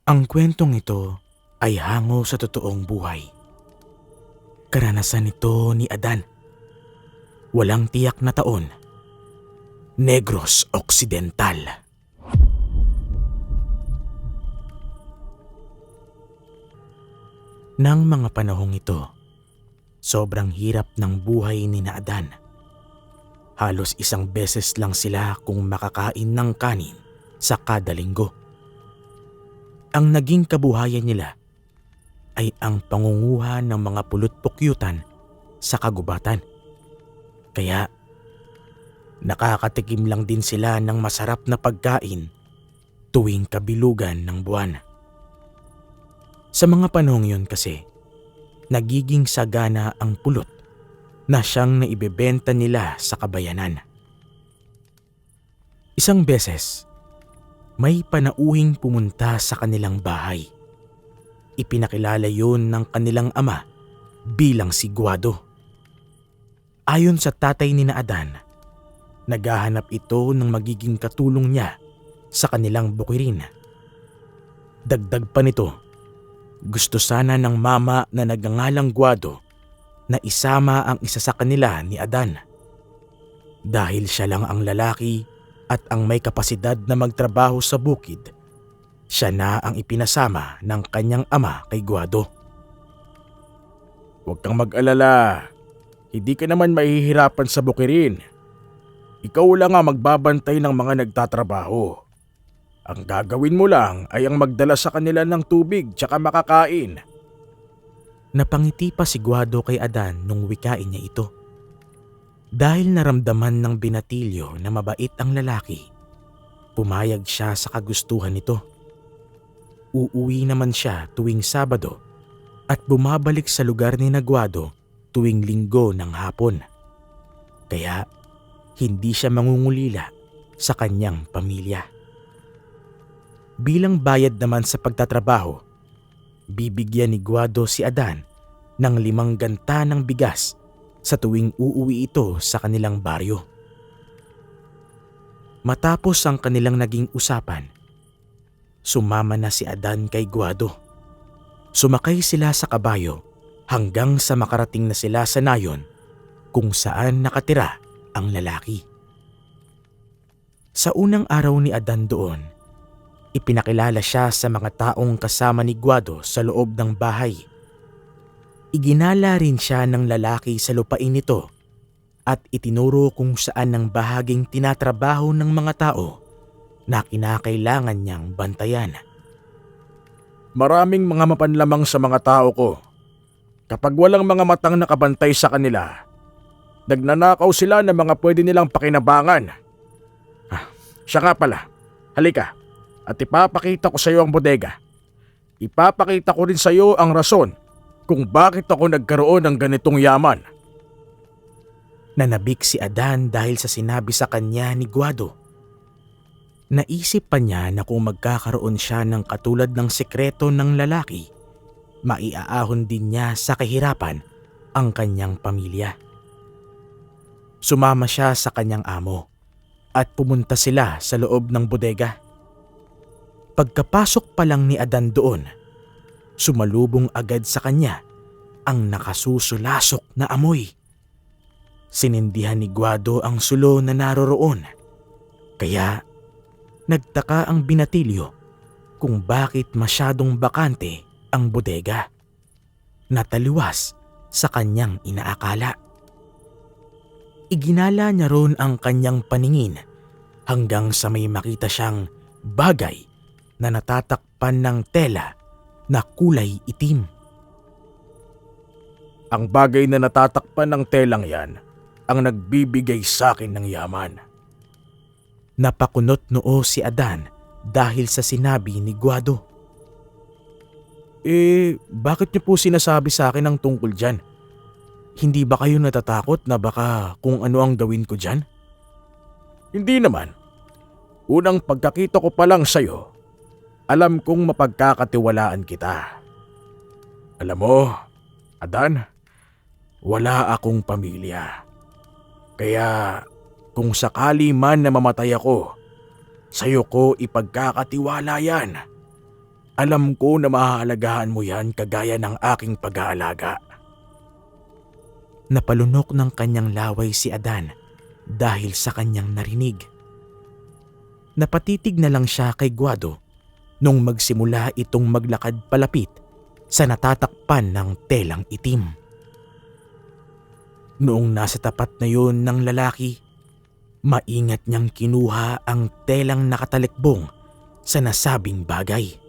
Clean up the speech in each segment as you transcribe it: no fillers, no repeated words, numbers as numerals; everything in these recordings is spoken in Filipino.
Ang kwentong ito ay hango sa totoong buhay. Karanasan ito ni Adan. Walang tiyak na taon. Negros Occidental. Nang mga panahong ito, sobrang hirap ng buhay ni na Adan. Halos isang beses lang sila kung makakain ng kanin sa kada linggo. Ang naging kabuhayan nila ay ang pangunguha ng mga pulot-pukyutan sa kagubatan. Kaya nakakatikim lang din sila ng masarap na pagkain tuwing kabilugan ng buwan. Sa mga panahong yun kasi, nagiging sagana ang pulot na siyang naibebenta nila sa kabayanan. Isang beses, may panauhing pumunta sa kanilang bahay. Ipinakilala yun ng kanilang ama bilang si Guado. Ayon sa tatay ni na Adan, naghahanap ito ng magiging katulong niya sa kanilang bukirin. Dagdag pa nito, gusto sana ng mama na nagngangalang Guado na isama ang isa sa kanila ni Adan. Dahil siya lang ang lalaki at ang may kapasidad na magtrabaho sa bukid, siya na ang ipinasama ng kanyang ama kay Guado. Huwag kang mag-alala. Hindi ka naman mahihirapan sa bukirin. Ikaw lang ang magbabantay ng mga nagtatrabaho. Ang gagawin mo lang ay ang magdala sa kanila ng tubig tsaka makakain. Napangiti pa si Guado kay Adan nung wikain niya ito. Dahil naramdaman ng binatilyo na mabait ang lalaki, pumayag siya sa kagustuhan nito. Uuwi naman siya tuwing Sabado at bumabalik sa lugar ni Guado tuwing Linggo ng hapon. Kaya hindi siya mangungulila sa kanyang pamilya. Bilang bayad naman sa pagtatrabaho, bibigyan ni Guado si Adan ng 5 ganta ng bigas sa tuwing uuwi ito sa kanilang baryo. Matapos ang kanilang naging usapan, sumama na si Adan kay Guado. Sumakay sila sa kabayo hanggang sa makarating na sila sa nayon kung saan nakatira ang lalaki. Sa unang araw ni Adan doon, ipinakilala siya sa mga taong kasama ni Guado sa loob ng bahay. Iginala rin siya ng lalaki sa lupain nito at itinuro kung saan ang bahaging tinatrabaho ng mga tao na kinakailangan niyang bantayan. Maraming mga mapanlamang sa mga tao ko. Kapag walang mga matang nakabantay sa kanila, nagnanakaw sila ng mga pwede nilang pakinabangan. Siya nga pala, halika at ipapakita ko sa iyo ang bodega. Ipapakita ko rin sa iyo ang rason kung bakit ako nagkaroon ng ganitong yaman. Nanabik si Adan dahil sa sinabi sa kanya ni Guado. Naisip pa niya na kung magkakaroon siya ng katulad ng sekreto ng lalaki, maiaahon din niya sa kahirapan ang kanyang pamilya. Sumama siya sa kanyang amo at pumunta sila sa loob ng bodega. Pagkapasok pa lang ni Adan doon, sumalubong agad sa kanya ang nakasusulasok na amoy. Sinindihan ni Guado ang sulo na naroroon, kaya nagtaka ang binatilyo kung bakit masyadong bakante ang bodega. Nataliwas sa kanyang inaakala. Iginala niya ron ang kanyang paningin hanggang sa may makita siyang bagay na natatakpan ng tela na kulay itim. Ang bagay na natatakpan ng telang yan ang nagbibigay sa akin ng yaman. Napakunot noo si Adan dahil sa sinabi ni Guado. Bakit niyo po sinasabi sa akin ang tungkol dyan? Hindi ba kayo natatakot na baka kung ano ang gawin ko dyan? Hindi naman. Unang pagkakita ko pa lang sa'yo, alam kong mapagkakatiwalaan kita. Alam mo, Adan, wala akong pamilya. Kaya kung sakali man na mamatay ako, sa'yo ko ipagkakatiwala yan. Alam ko na mahahalagahan mo yan kagaya ng aking pag-aalaga. Napalunok ng kanyang laway si Adan dahil sa kanyang narinig. Napatitig na lang siya kay Guado nung magsimula itong maglakad palapit sa natatakpan ng telang itim. Noong nasa tapat na yun ng lalaki, maingat niyang kinuha ang telang nakatalikbong sa nasabing bagay.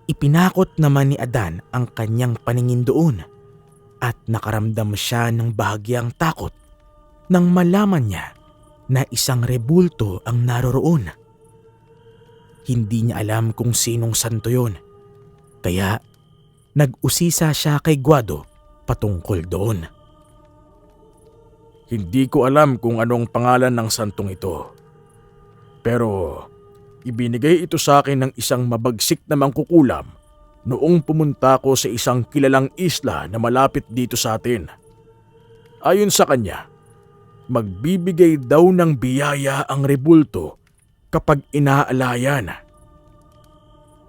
Ipinakot naman ni Adan ang kanyang paningin doon at nakaramdam siya ng bahagyang takot nang malaman niya na isang rebulto ang naroroon. Hindi niya alam kung sinong santo yon, kaya nag-usisa siya kay Guado patungkol doon. Hindi ko alam kung anong pangalan ng santong ito. Pero ibinigay ito sa akin ng isang mabagsik na mangkukulam noong pumunta ko sa isang kilalang isla na malapit dito sa atin. Ayon sa kanya, magbibigay daw ng biyaya ang rebulto kapag inaalayan.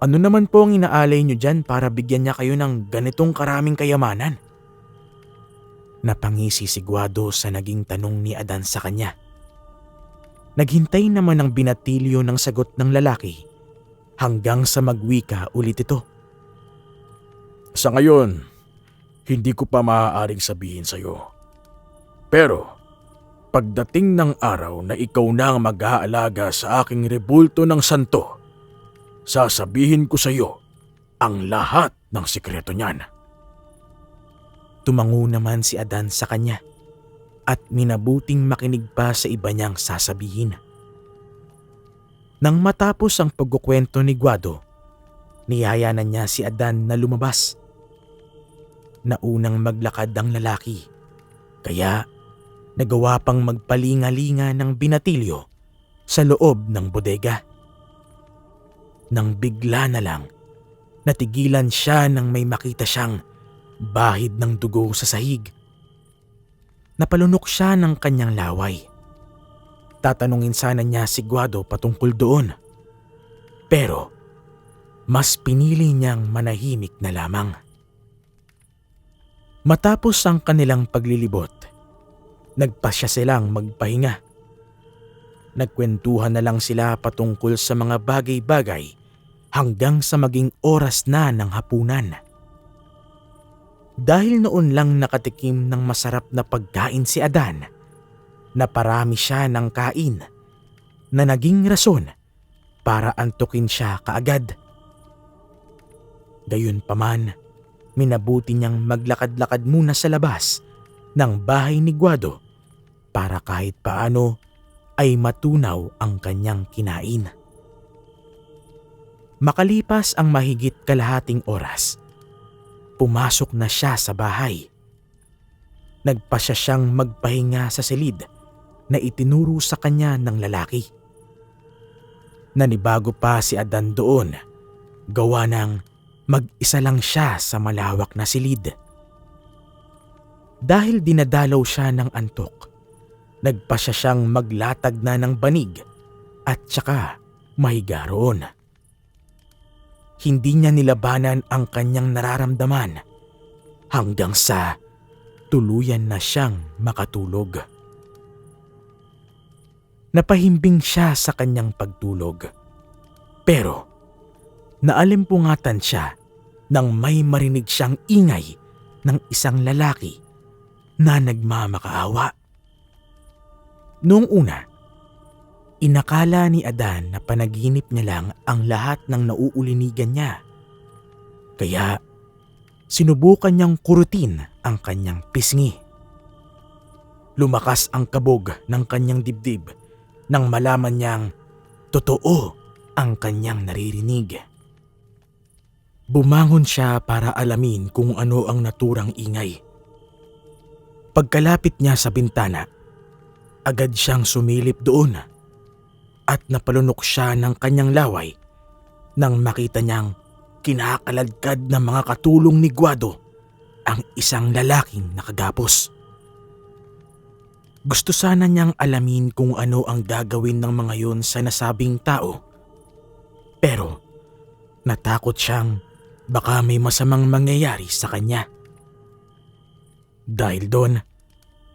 Ano naman po ang inaalay niyo dyan para bigyan niya kayo ng ganitong karaming kayamanan? Napangisi si Guado sa naging tanong ni Adan sa kanya. Naghintay naman ang binatilyo ng sagot ng lalaki hanggang sa magwika ulit ito. Sa ngayon, hindi ko pa maaaring sabihin sa iyo. Pero pagdating ng araw na ikaw na ang mag-aalaga sa aking rebulto ng santo, sasabihin ko sa iyo ang lahat ng sikreto niyan. Tumango naman si Adan sa kanya at minabuting makinig pa sa iba niyang sasabihin. Nang matapos ang pagkukwento ni Guado, niyayanan niya si Adan na lumabas. Naunang maglakad ang lalaki, kaya nagawa pang magpalingalinga ng binatilyo sa loob ng bodega. Nang bigla na lang, natigilan siya nang may makita siyang bahid ng dugo sa sahig. Napalunok siya ng kanyang laway. Tatanungin sana niya si Guado patungkol doon. Pero mas pinili niyang manahimik na lamang. Matapos ang kanilang paglilibot, nagpasya silang magpahinga. Nagkwentuhan na lang sila patungkol sa mga bagay-bagay hanggang sa maging oras na ng hapunan. Dahil noon lang nakatikim ng masarap na pagkain si Adan, naparami siya ng kain na naging rason para antukin siya kaagad. Gayunpaman, minabuti niyang maglakad-lakad muna sa labas ng bahay ni Guado para kahit paano ay matunaw ang kanyang kinain. Makalipas ang mahigit kalahating oras, pumasok na siya sa bahay. Nagpasya siyang magpahinga sa silid na itinuro sa kanya ng lalaki. Nanibago pa si Adan doon, gawa ng mag-isa lang siya sa malawak na silid. Dahil dinadalaw siya ng antok, nagpasya siyang maglatag na ng banig at saka mahiga roon. Hindi niya nilabanan ang kanyang nararamdaman hanggang sa tuluyan na siyang makatulog. Napahimbing siya sa kanyang pagtulog, pero naalimpungatan siya nang may marinig siyang ingay ng isang lalaki na nagmamakaawa. Noong una, inakala ni Adan na panaginip niya lang ang lahat ng nauulinigan niya. Kaya sinubukan niyang kurutin ang kanyang pisngi. Lumakas ang kabog ng kanyang dibdib nang malaman niyang totoo ang kanyang naririnig. Bumangon siya para alamin kung ano ang naturang ingay. Pagkalapit niya sa bintana, agad siyang sumilip doon at napalunok siya ng kanyang laway nang makita niyang kinakaladkad ng mga katulong ni Guado ang isang lalaking nakagapos. Gusto sana niyang alamin kung ano ang gagawin ng mga yun sa nasabing tao, pero Natakot siyang baka may masamang mangyayari sa kanya. Dahil doon,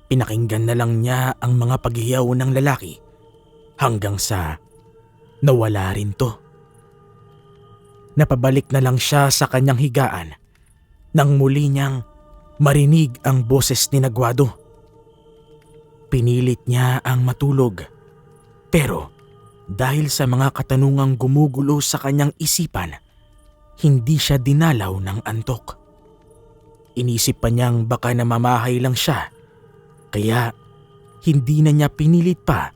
pinakinggan na lang niya ang mga paghiyaw ng lalaki hanggang sa nawala rin to. Napabalik na lang siya sa kanyang higaan nang muli niyang marinig ang boses ni Guado. Pinilit niya ang matulog, pero dahil sa mga katanungang gumugulo sa kanyang isipan, hindi siya dinalaw ng antok. Inisip pa niyang baka namamahay lang siya, kaya hindi na niya pinilit pa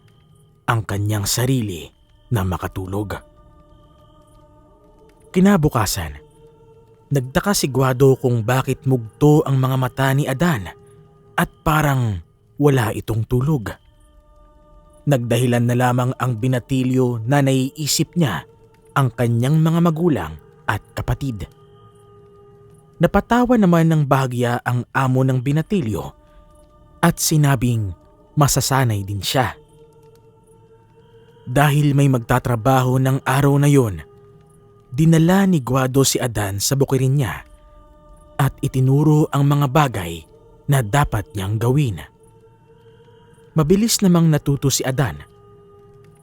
ang kanyang sarili na makatulog. Kinabukasan, nagtaka si Guado kung bakit mugto ang mga mata ni Adan at parang wala itong tulog. Nagdahilan na lamang ang binatilyo na naiisip niya ang kanyang mga magulang at kapatid. Napatawa naman ng bahagya ang amo ng binatilyo at sinabing masasanay din siya. Dahil may magtatrabaho ng araw na yon, dinala ni Guado si Adan sa bukirin niya at itinuro ang mga bagay na dapat niyang gawin. Mabilis namang natuto si Adan,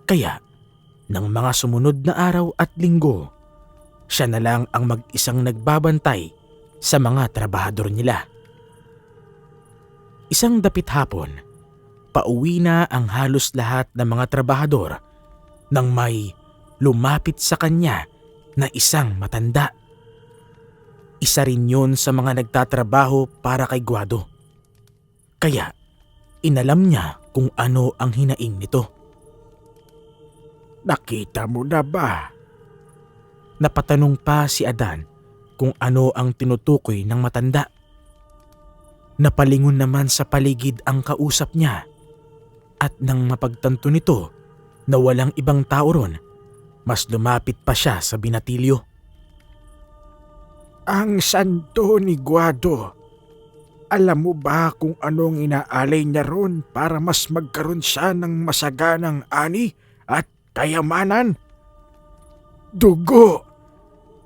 kaya ng mga sumunod na araw at linggo, siya na lang ang mag-isang nagbabantay sa mga trabahador nila. Isang dapit hapon, pauwi na ang halos lahat ng mga trabahador nang may lumapit sa kanya na isang matanda. Isa rin yun sa mga nagtatrabaho para kay Guado. Kaya inalam niya kung ano ang hinaing nito. Nakita mo na ba? Napatanong pa si Adan kung ano ang tinutukoy ng matanda. Napalingon naman sa paligid ang kausap niya at nang mapagtanto nito na walang ibang tao ron, mas lumapit pa siya sa binatilyo. Ang santo ni Guado. Alam mo ba kung anong inaalay niya ron para mas magkaroon siya ng masaganang ani at kayamanan? Dugo!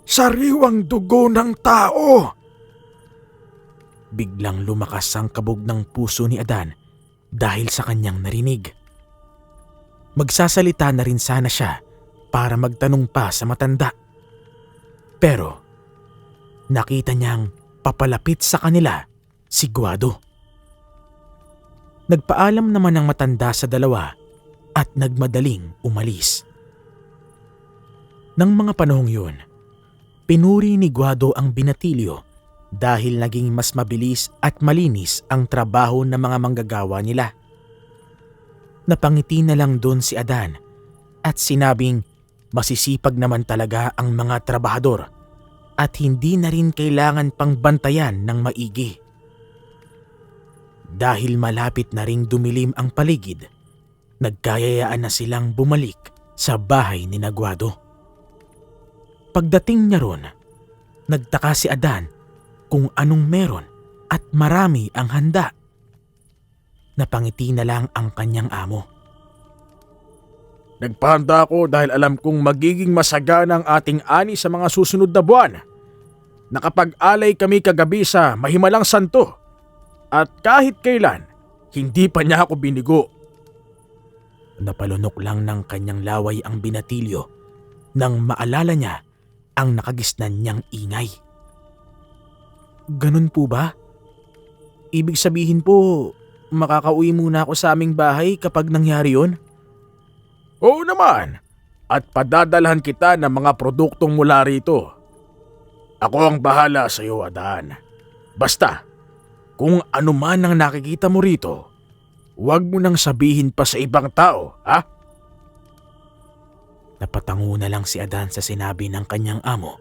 Sariwang dugo ng tao! Biglang lumakas ang kabog ng puso ni Adan dahil sa kanyang narinig. Magsasalita na rin sana siya para magtanong pa sa matanda. Pero nakita niyang papalapit sa kanila si Guado. Nagpaalam naman ang matanda sa dalawa at nagmadaling umalis. Nang mga panahong yun, pinuri ni Guado ang binatilyo dahil naging mas mabilis at malinis ang trabaho ng mga manggagawa nila. Napangiti na lang doon si Adan at sinabing masisipag naman talaga ang mga trabahador at hindi na rin kailangan pang bantayan ng maigi. Dahil malapit na ring dumilim ang paligid, nagkayayaan na silang bumalik sa bahay ni Guado. Pagdating niya ron, nagtaka si Adan kung anong meron at marami ang handa. Napangiti na lang ang kanyang amo. Nagpahanda ako dahil alam kong magiging masagana ang ating ani sa mga susunod na buwan. Nakapag-alay kami kagabi sa Mahimalang Santo at kahit kailan, hindi pa niya ako binigo. Napalunok lang ng kanyang laway ang binatilyo nang maalala niya ang nakagisnan niyang ingay. Ganun po ba? Ibig sabihin po, makakauwi muna ako sa aming bahay kapag nangyari yun? Oo naman, at padadalhan kita ng mga produktong mula rito. Ako ang bahala sa iyo, Adan. Basta, kung ano man ang nakikita mo rito, huwag mo nang sabihin pa sa ibang tao, ha? Napatango na lang si Adan sa sinabi ng kanyang amo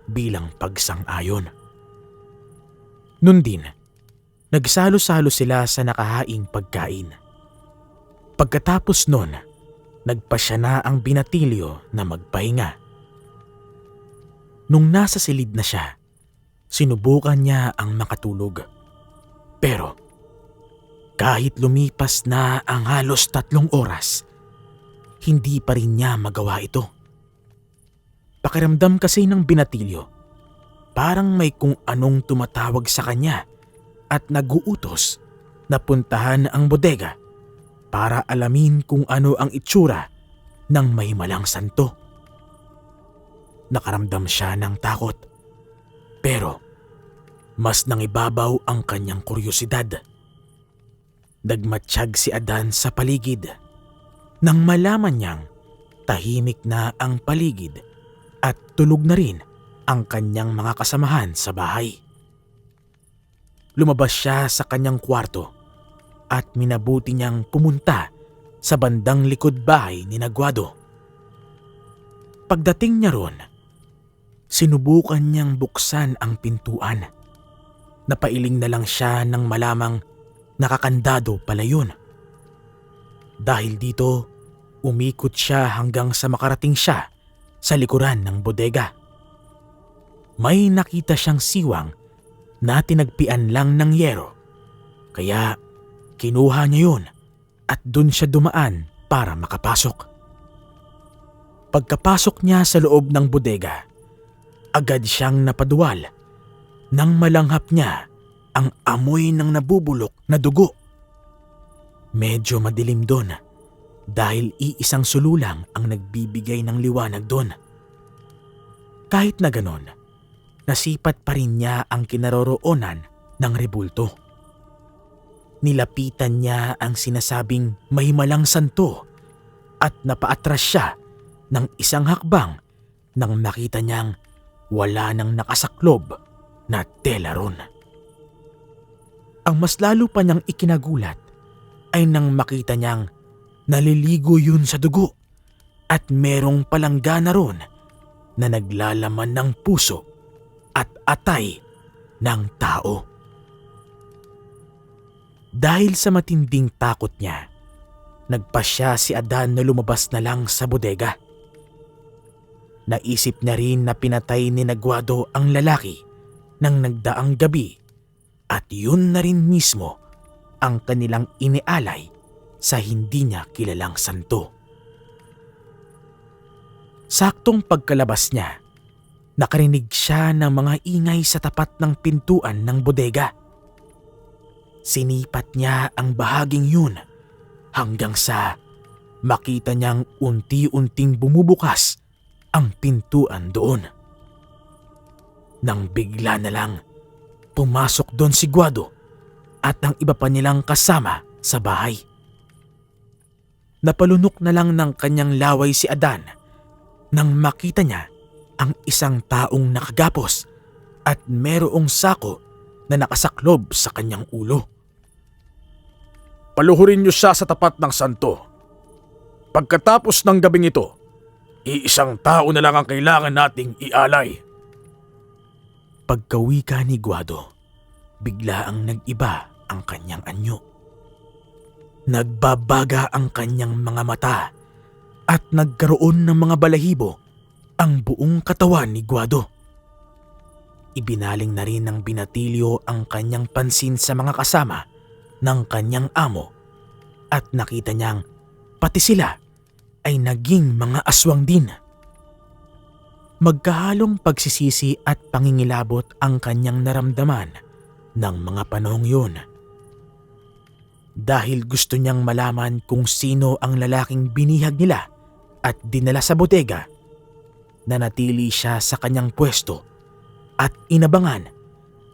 bilang pagsang-ayon. Nun din, nagsalo-salo sila sa nakahaing pagkain. Pagkatapos nun, nagpasya na ang binatilyo na magpahinga. Nung nasa silid na siya, sinubukan niya ang makatulog. Pero kahit lumipas na ang halos 3 oras, hindi pa rin niya magawa ito. Pakiramdam kasi ng binatilyo, parang may kung anong tumatawag sa kanya at naguutos na puntahan ang bodega para alamin kung ano ang itsura ng mahimalang santo. Nakaramdam siya ng takot, pero mas nangibabaw ang kanyang kuryosidad. Nagmatsyag si Adan sa paligid nang malaman niyang tahimik na ang paligid at tulog na rin ang kanyang mga kasamahan sa bahay. Lumabas siya sa kanyang kwarto at minabuti niyang pumunta sa bandang likod bahay ni Guado. Pagdating niya ron, sinubukan niyang buksan ang pintuan. Napailing na lang siya nang malamang nakakandado pala yun. Dahil dito, umikot siya hanggang sa makarating siya sa likuran ng bodega. May nakita siyang siwang na tinagpian lang ng yero, kaya kinuha niya yun at dun siya dumaan para makapasok. Pagkapasok niya sa loob ng bodega, agad siyang napaduwal nang malanghap niya ang amoy ng nabubulok na dugo. Medyo madilim doon dahil iisang sululang ang nagbibigay ng liwanag doon. Kahit na ganon, nasipat pa rin niya ang kinaroroonan ng rebulto. Nilapitan niya ang sinasabing mahimalang santo at napaatras siya ng isang hakbang nang makita niyang wala nang nakasaklob na tela ron. Ang mas lalo pa niyang ikinagulat ay nang makita niyang naliligo yun sa dugo at merong palanggana ron na naglalaman ng puso at atay ng tao. Dahil sa matinding takot niya, nagpasya si Adan na lumabas na lang sa bodega. Naisip na rin na pinatay ni Guado ang lalaki ng nagdaang gabi at yun na rin mismo ang kanilang inialay sa hindi niya kilalang santo. Saktong pagkalabas niya, nakarinig siya ng mga ingay sa tapat ng pintuan ng bodega. Sinipat niya ang bahaging yun hanggang sa makita niyang unti-unting bumubukas ang pintuan doon. Nang bigla na lang, pumasok doon si Guado at ang iba pa nilang kasama sa bahay. Napalunok na lang ng kanyang laway si Adan nang makita niya ang isang taong nakagapos at merong sako na nakasaklob sa kanyang ulo. Paluhurin niyo siya sa tapat ng santo. Pagkatapos ng gabing ito, iisang tao na lang ang kailangan nating ialay. Pagkawika ni Guado, bigla ang nag-iba ang kanyang anyo. Nagbabaga ang kanyang mga mata at nagkaroon ng mga balahibo ang buong katawan ni Guado. Ibinaling na rin ng binatilyo ang kanyang pansin sa mga kasama ng kanyang amo at nakita niyang pati sila ay naging mga aswang din. Magkahalong pagsisisi at pangingilabot ang kanyang naramdaman ng mga panahong yun. Dahil gusto niyang malaman kung sino ang lalaking binihag nila at dinala sa bodega, nanatili siya sa kanyang pwesto at inabangan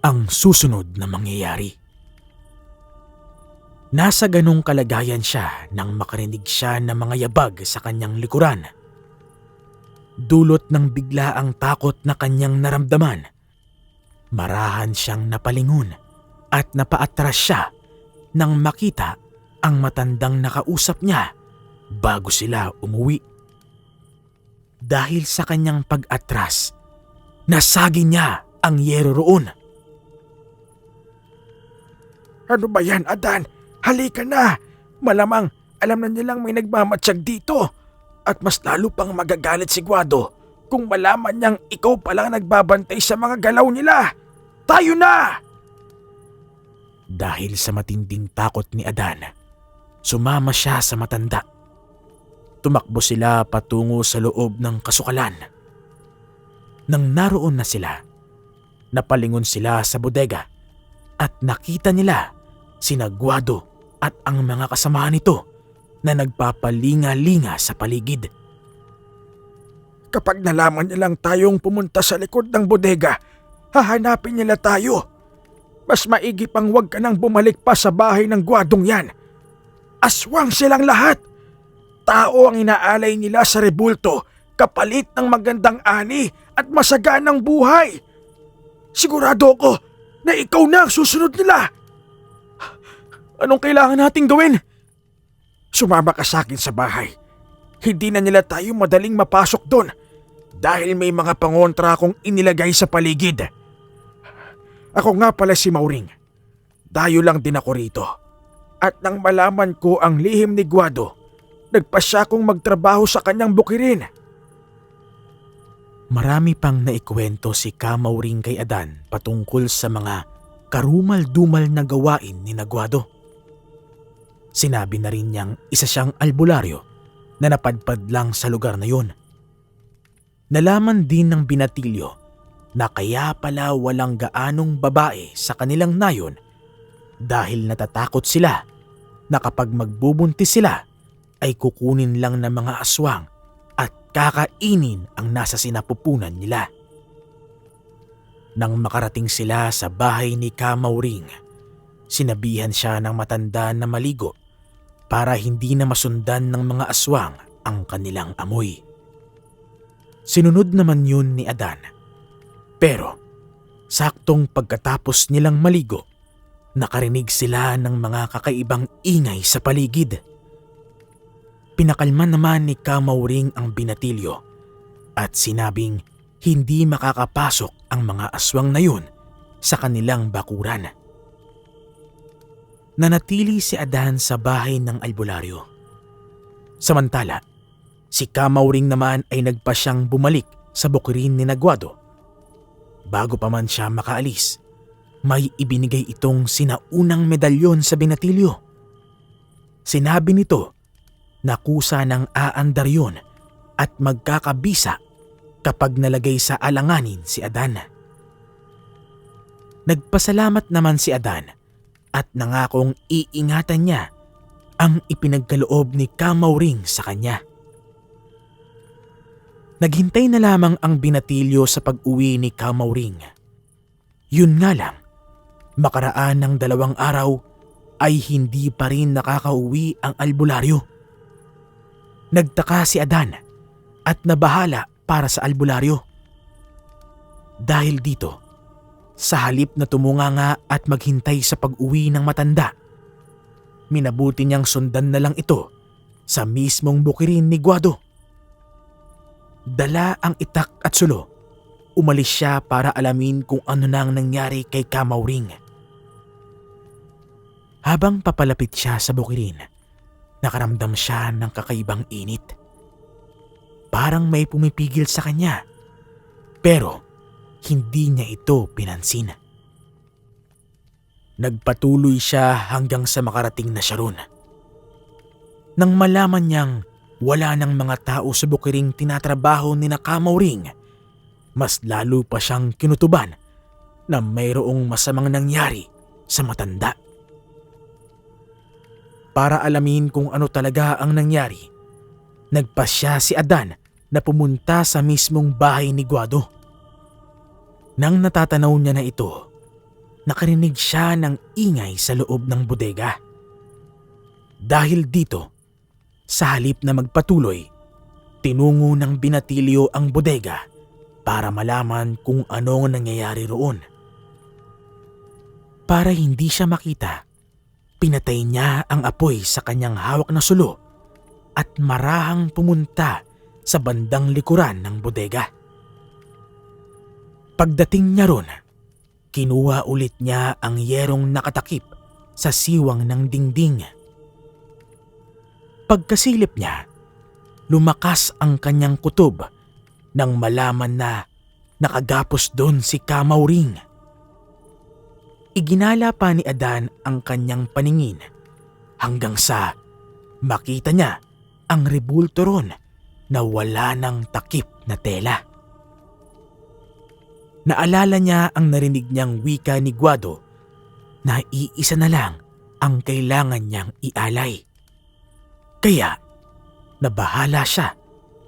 ang susunod na mangyayari. Nasa ganong kalagayan siya nang makarinig siya ng mga yabag sa kanyang likuran. Dulot ng bigla ang takot na kanyang naramdaman, marahan siyang napalingon at napaatras siya nang makita ang matandang nakausap niya bago sila umuwi. Dahil sa kanyang pag-atras, nasagi niya ang yero roon. Ano ba yan, Adan? Halika na! Malamang alam na nilang may nagmamatsyag dito at mas lalo pang magagalit si Guado kung malaman niyang ikaw palang nagbabantay sa mga galaw nila. Tayo na! Dahil sa matinding takot ni Adan, sumama siya sa matanda. Tumakbo sila patungo sa loob ng kasukalan. Nang naroon na sila, napalingon sila sa bodega at nakita nila sina Guado at ang mga kasamahan nito na nagpapalinga-linga sa paligid. Kapag nalaman nilang tayong pumunta sa likod ng bodega, hahanapin nila tayo. Mas maigi pang huwag ka nang bumalik pa sa bahay ng Guadong yan. Aswang silang lahat. Tao ang inaalay nila sa rebulto kapalit ng magandang ani at masaganang buhay. Sigurado ako na ikaw na ang susunod nila. Anong kailangan nating gawin? Sumama ka sa akin sa bahay. Hindi na nila tayo madaling mapasok doon dahil may mga pangontra akong inilagay sa paligid. Ako nga pala si Mauring. Dayo lang din ako rito. At nang malaman ko ang lihim ni Guado, nagpasya kong magtrabaho sa kanyang bukirin. Marami pang naikwento si Kamauring kay Adan patungkol sa mga karumal-dumal na gawain ni Guado. Sinabi na rin niyang isa siyang albularyo na napadpad lang sa lugar na yun. Nalaman din ng binatilyo na kaya pala walang gaanong babae sa kanilang nayon dahil natatakot sila na kapag magbubuntis sila ay kukunin lang ng mga aswang at kakainin ang nasa sinapupunan nila. Nang makarating sila sa bahay ni Kamauring, sinabihan siya ng matanda na maligo para hindi na masundan ng mga aswang ang kanilang amoy. Sinunod naman yun ni Adan. Pero saktong pagkatapos nilang maligo, nakarinig sila ng mga kakaibang ingay sa paligid. Pinakalma naman ni Kamauring ang binatilyo at sinabing hindi makakapasok ang mga aswang na yun sa kanilang bakuran. Nanatili si Adan sa bahay ng albularyo. Samantala, si Kamauring naman ay nagpasyang bumalik sa bukirin ni Guado. Bago pa man siya makaalis, may ibinigay itong sinaunang medalyon sa binatilyo. Sinabi nito na kusa ng aandar yun at magkakabisa kapag nalagay sa alanganin si Adan. Nagpasalamat naman si Adan at nangakong iingatan niya ang ipinagkaloob ni Kamauring sa kanya. Naghintay na lamang ang binatilyo sa pag-uwi ni Kamauring. Yun nga lang, makaraan ng 2 araw ay hindi pa rin nakakauwi ang albularyo. Nagtaka si Adan at nabahala para sa albularyo. Dahil dito, sa halip na tumunganga at maghintay sa pag-uwi ng matanda, minabuti niyang sundan na lang ito sa mismong bukirin ni Guado. Dala ang itak at sulo, umalis siya para alamin kung ano nang nangyari kay Kamauring. Habang papalapit siya sa bukirin, nakaramdam siya ng kakaibang init. Parang may pumipigil sa kanya, pero hindi niya ito pinansin. Nagpatuloy siya hanggang sa makarating na siya roon. Nang malaman niyang wala ng mga tao sa bukiring tinatrabaho ni Kamauring, mas lalo pa siyang kinutuban na mayroong masamang nangyari sa matanda. Para alamin kung ano talaga ang nangyari, nagpasya si Adan na pumunta sa mismong bahay ni Guado. Nang natatanaw niya na ito, nakarinig siya ng ingay sa loob ng bodega. Dahil dito, sa halip na magpatuloy, tinungo ng binatilyo ang bodega para malaman kung ano ang nangyayari roon. Para hindi siya makita, pinatay niya ang apoy sa kanyang hawak na sulo at marahang pumunta sa bandang likuran ng bodega. Pagdating niya ron, kinuha ulit niya ang yerong nakatakip sa siwang ng dingding. Pagkasilip niya, lumakas ang kanyang kutob nang malaman na nakagapos doon si Kamauring. Iginala pa ni Adan ang kanyang paningin hanggang sa makita niya ang rebulto ron na wala ng takip na tela. Naalala niya ang narinig niyang wika ni Guado na iisa na lang ang kailangan niyang ialay. Kaya nabahala siya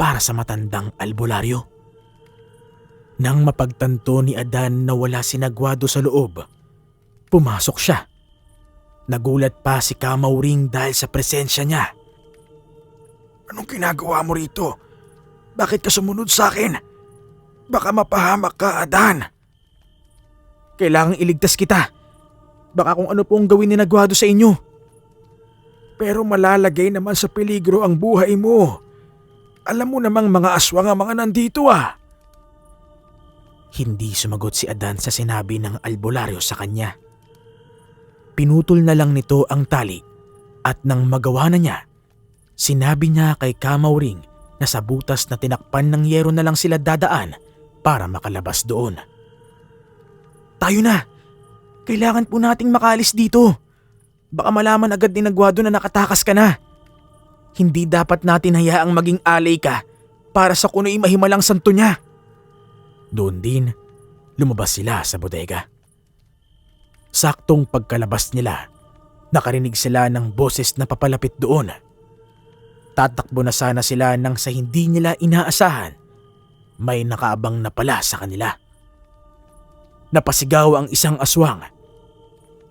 para sa matandang albularyo. Nang mapagtanto ni Adan na wala si Guado sa loob, pumasok siya. Nagulat pa si Kamauring dahil sa presensya niya. Anong ginagawa mo rito? Bakit ka sumunod sa akin? Baka mapahamak ka, Adan. Kailangang iligtas kita. Baka kung ano pong gawin ni Guado sa inyo. Pero malalagay naman sa peligro ang buhay mo. Alam mo namang mga aswang ang mga nandito ah. Hindi sumagot si Adan sa sinabi ng albularyo sa kanya. Pinutol na lang nito ang tali at nang magawa na niya, sinabi niya kay Kamauring na sa butas na tinakpan ng yero na lang sila dadaan para makalabas doon. Tayo na! Kailangan po nating makaalis dito. Baka malaman agad ni Guado na nakatakas ka na. Hindi dapat natin hayaang maging alay ka para sa kuno'y mahimalang santo niya. Doon din, lumabas sila sa bodega. Saktong pagkalabas nila, nakarinig sila ng boses na papalapit doon. Tatakbo na sana sila nang sa hindi nila inaasahan, may nakaabang na pala sa kanila. Napasigaw ang isang aswang.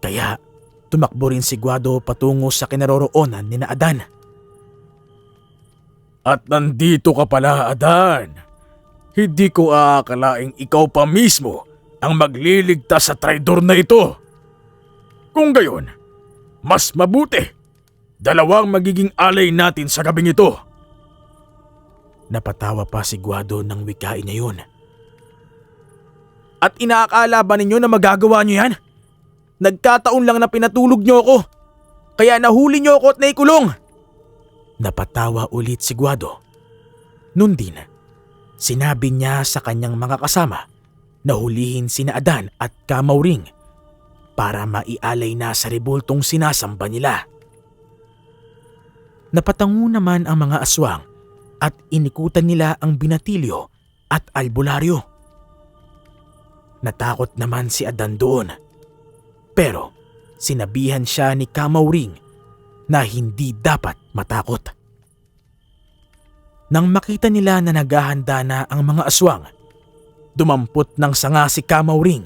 Kaya tumakbo rin si Guado patungo sa kinaroroonan ni Adan. At nandito ka pala, Adan. Hindi ko aakalaing ikaw pa mismo ang magliligtas sa traidor na ito. Kung gayon, mas mabuti. Dalawang magiging alay natin sa gabing ito. Napatawa pa si Guado nang wikain niya yun. At inaakala ba ninyo na magagawa niyo yan? Nagkataon lang na pinatulog niyo ako. Kaya nahuli niyo ako at naikulong. Napatawa ulit si Guado. Noon din, sinabi niya sa kanyang mga kasama na hulihin sina Adan at Kamauring para maialay na sa rebultong sinasamba nila. Napatango naman ang mga aswang at inikutan nila ang binatilyo at albularyo. Natakot naman si Adan doon. Pero sinabihan siya ni Kamauring na hindi dapat matakot. Nang makita nila na naghahanda na ang mga aswang, dumampot ng sanga si Kamauring.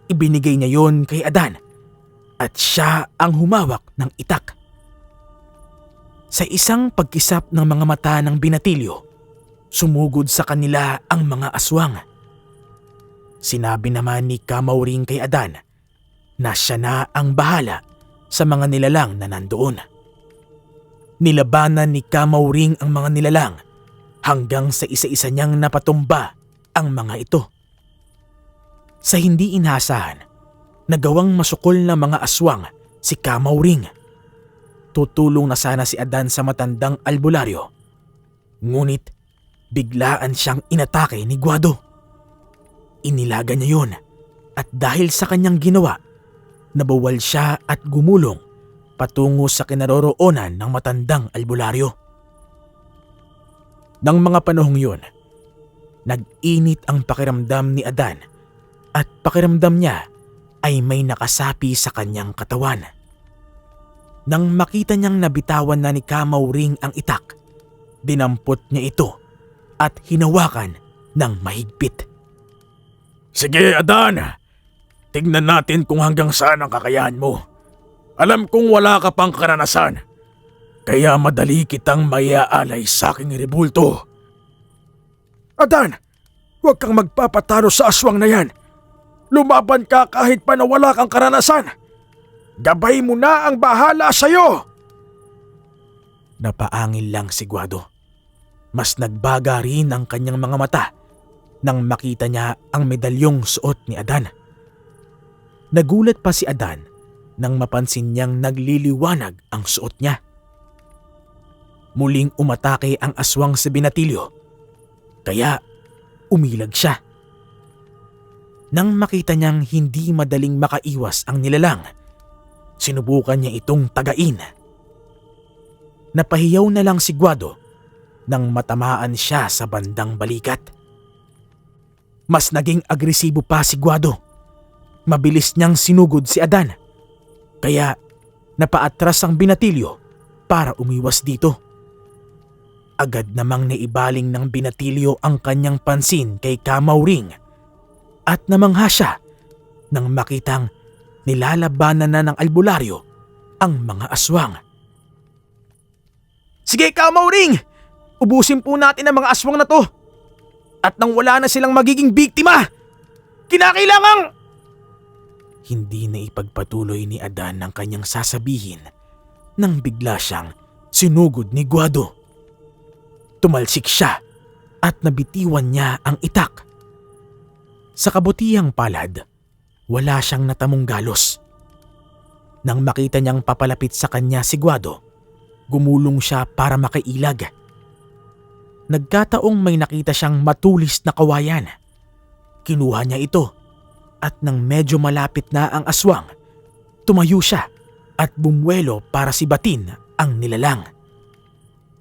Ibinigay niya yon kay Adan at siya ang humawak ng itak. Sa isang pagkisap ng mga mata ng binatilyo, sumugod sa kanila ang mga aswang. Sinabi naman ni Kamauring kay Adan na siya na ang bahala sa mga nilalang na nandoon. Nilabanan ni Kamauring ang mga nilalang hanggang sa isa-isa niyang napatumba ang mga ito. Sa hindi inasahan, nagawang masukol na mga aswang si Kamauring. Tutulong na sana si Adan sa matandang albularyo. Ngunit biglaan siyang inatake ni Guado. Inilaga niya yun at dahil sa kanyang ginawa, nabawal siya at gumulong patungo sa kinaroroonan ng matandang albularyo. Nang mga panahong yun, nag-init ang pakiramdam ni Adan at pakiramdam niya ay may nakasapi sa kanyang katawan. Nang makita niyang nabitawan na ni Kamauring ang itak, dinampot niya ito at hinawakan ng mahigpit. Sige, Adan. Tignan natin kung hanggang saan ang kakayahan mo. Alam kong wala ka pang karanasan. Kaya madali kitang maiaalay sa aking rebulto. Adan, huwag kang magpapatalo sa aswang na yan. Lumaban ka kahit pa na wala kang karanasan. Gabay mo na ang bahala sa'yo. Napaangil lang si Guado. Mas nagbaga rin ang kanyang mga mata nang makita niya ang medalyong suot ni Adan. Nagulat pa si Adan nang mapansin niyang nagliliwanag ang suot niya. Muling umatake ang aswang sa binatilyo, kaya umilag siya. Nang makita niyang hindi madaling makaiwas ang nilalang, sinubukan niya itong tagain. Napahiyaw na lang si Guado nang matamaan siya sa bandang balikat. mas naging agresibo pa si Guado. Mabilis niyang sinugod si Adan. Kaya napaatras ang binatilyo para umiwas dito. Agad namang naibaling ng binatilyo ang kanyang pansin kay Kamauring at namangha siya nang makitang nilalabanan na ng albularyo ang mga aswang. "Sige, Kamauring! Ubusin po natin ang mga aswang na to! At nang wala na silang magiging biktima, kinakailangang..." Hindi na ipagpatuloy ni Adan ang kanyang sasabihin nang bigla siyang sinugod ni Guado. Tumalsik siya at nabitiwan niya ang itak. Sa kabutihang palad, wala siyang natamong galos. Nang makita niyang papalapit sa kanya si Guado, gumulong siya para makailag. Nagkataong may nakita siyang matulis na kawayan. Kinuha niya ito at nang medyo malapit na ang aswang, tumayo siya at bumwelo para sibatin ang nilalang.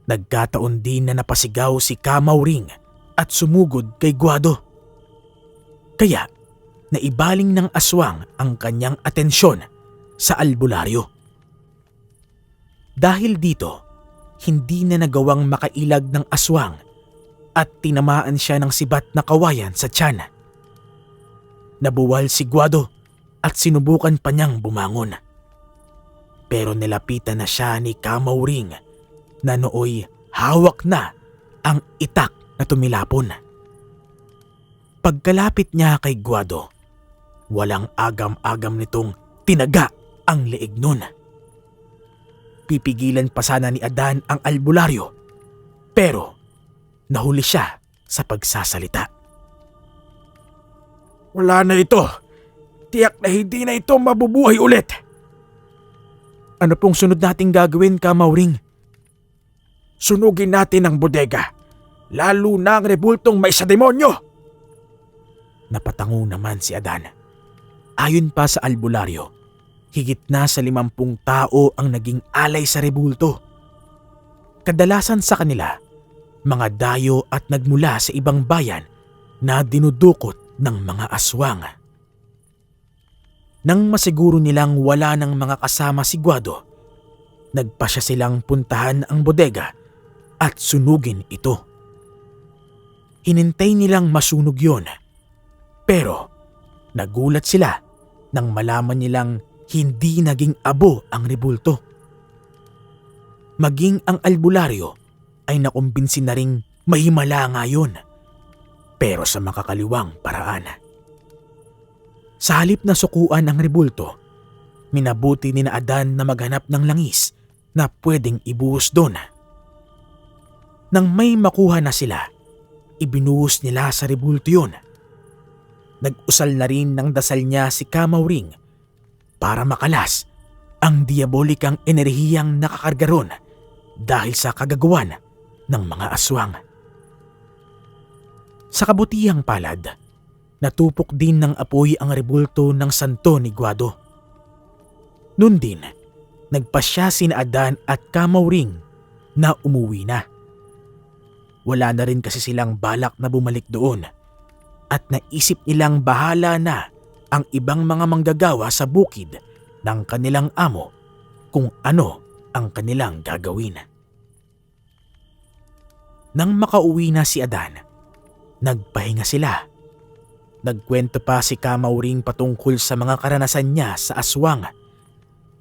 Nagkataon din na napasigaw si Kamauring at sumugod kay Guado. Kaya naibaling ng aswang ang kanyang atensyon sa albularyo. Dahil dito, hindi na nagawang makailag ng aswang at tinamaan siya ng sibat na kawayan sa tiyan. Nabuwal si Guado at sinubukan pa niyang bumangon. Pero nilapitan na siya ni Kamauring na nooy hawak na ang itak na tumilapon. Pagkalapit niya kay Guado, walang agam-agam nitong tinaga ang leeg nun. Pipigilan pa sana ni Adan ang albularyo, pero nahuli siya sa pagsasalita. Wala na ito. Tiyak na hindi na ito mabubuhay ulit. Ano pong sunod nating gagawin, Kamauring? Sunugin natin ang bodega. Lalo na ang rebultong may sa demonyo. Napatango naman si Adan. Ayon pa sa albularyo, higit na sa 50 tao ang naging alay sa rebulto. Kadalasan sa kanila, mga dayo at nagmula sa ibang bayan na dinudukot ng mga aswang. Nang masiguro nilang wala ng mga kasama si Guado, nagpasya silang puntahan ang bodega at sunugin ito. Hinintay nilang masunog yon, pero nagulat sila nang malaman nilang hindi naging abo ang rebulto. Maging ang albularyo ay nakumbinsi na ring mahimala nga yun, pero sa makakaliwang paraan. Sa halip na sukuan ang rebulto, minabuti ni na Adan na maghanap ng langis na pwedeng ibuhos doon. Nang may makuha na sila, ibinuhos nila sa rebulto yun. Nag-usal na rin ng dasal niya si Kamauring para makalas ang diabolikang enerhiyang nakakarga ron dahil sa kagagawan ng mga aswang. Sa kabutihang palad, natupok din ng apoy ang rebulto ng santo ni Guado. Noon din, nagpasya sina Adan at Kamauring na umuwi na. Wala na rin kasi silang balak na bumalik doon at naisip nilang bahala na ang ibang mga manggagawa sa bukid ng kanilang amo kung ano ang kanilang gagawin. Nang makauwi na si Adan, nagpahinga sila. Nagkwento pa si Kamauring patungkol sa mga karanasan niya sa aswang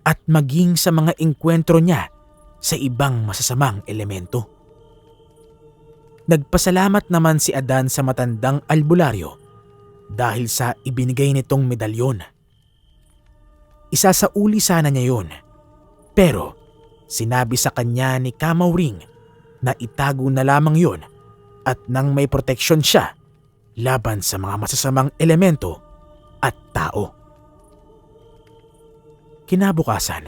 at maging sa mga engkwentro niya sa ibang masasamang elemento. Nagpasalamat naman si Adan sa matandang albularyo dahil sa ibinigay nitong medalyon. Isasauli sana niya yun, pero sinabi sa kanya ni Kamauring na itago na lamang yun at nang may proteksyon siya laban sa mga masasamang elemento at tao. Kinabukasan,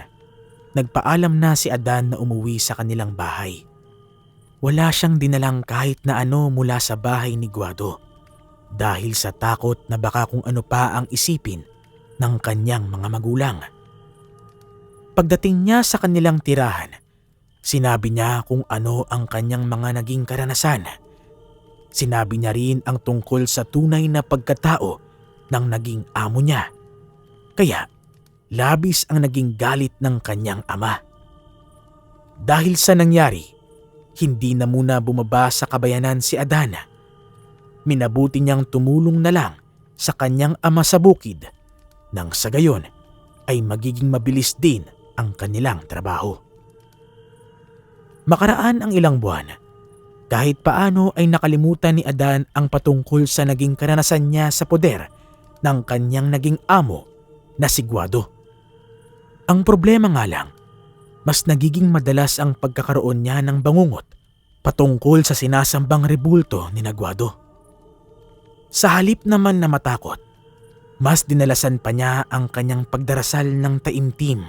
nagpaalam na si Adan na umuwi sa kanilang bahay. Wala siyang dinalang kahit na ano mula sa bahay ni Guado dahil sa takot na baka kung ano pa ang isipin ng kanyang mga magulang. Pagdating niya sa kanilang tirahan, sinabi niya kung ano ang kanyang mga naging karanasan. Sinabi niya rin ang tungkol sa tunay na pagkatao ng naging amo niya. Kaya labis ang naging galit ng kanyang ama. Dahil sa nangyari, hindi na muna bumaba sa kabayanan si Adan. Minabuti niyang tumulong na lang sa kanyang ama sa bukid nang sa gayon ay magiging mabilis din ang kanilang trabaho. Makaraan ang ilang buwan, kahit paano ay nakalimutan ni Adan ang patungkol sa naging karanasan niya sa poder ng kanyang naging amo na si Guado. Ang problema nga lang, mas nagiging madalas ang pagkakaroon niya ng bangungot patungkol sa sinasambang rebulto ni Guado. Sa halip naman na matakot, mas dinalasan pa niya ang kanyang pagdarasal ng taimtim.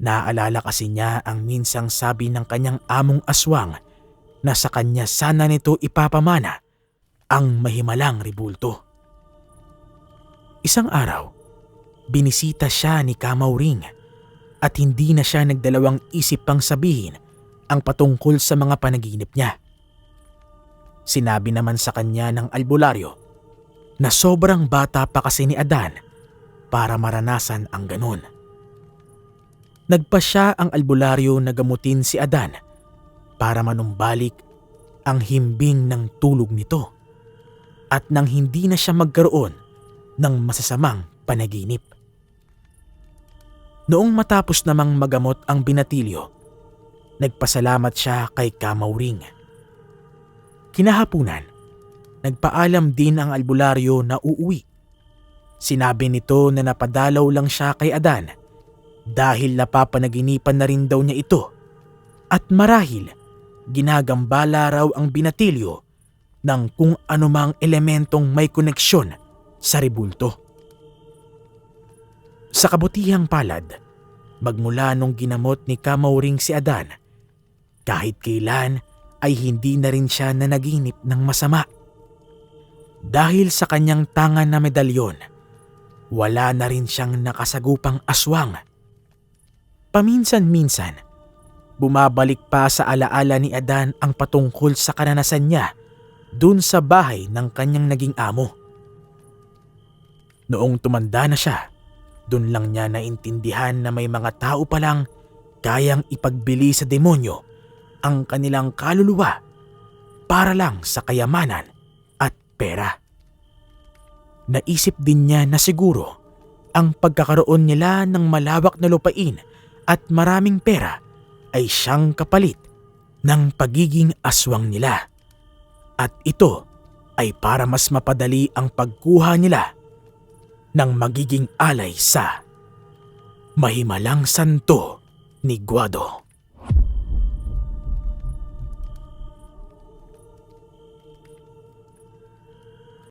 Naalala kasi niya ang minsang sabi ng kanyang among aswang na sa kanya sana nito ipapamana ang mahimalang rebulto. Isang araw, binisita siya ni Kamauring at hindi na siya nagdalawang isip pang sabihin ang patungkol sa mga panaginip niya. Sinabi naman sa kanya ng albularyo na sobrang bata pa kasi ni Adan para maranasan ang ganun. Nagpasya ang albularyo na gamutin si Adan para manumbalik ang himbing ng tulog nito at nang hindi na siya magkaroon ng masasamang panaginip. Noong matapos namang magamot ang binatilyo, nagpasalamat siya kay Kamauring. Kinahapunan, nagpaalam din ang albularyo na uuwi. Sinabi nito na napadalaw lang siya kay Adan dahil napapanaginipan na rin daw niya ito at marahil ginagambala raw ang binatilyo ng kung anumang elementong may koneksyon sa rebulto. Sa kabutihang palad, magmula nung ginamot ni Kamauring si Adan, kahit kailan ay hindi na rin siya nanaginip ng masama. Dahil sa kanyang tangan na medalyon, wala na rin siyang nakasagupang aswang. Paminsan-minsan, bumabalik pa sa alaala ni Adan ang patungkol sa karanasan niya dun sa bahay ng kanyang naging amo. Noong tumanda na siya, dun lang niya naintindihan na may mga tao palang kayang ipagbili sa demonyo ang kanilang kaluluwa para lang sa kayamanan at pera. Naisip din niya na siguro ang pagkakaroon nila ng malawak na lupain at maraming pera ay siyang kapalit ng pagiging aswang nila. At ito ay para mas mapadali ang pagkuha nila ng magiging alay sa mahimalang santo ni Guado.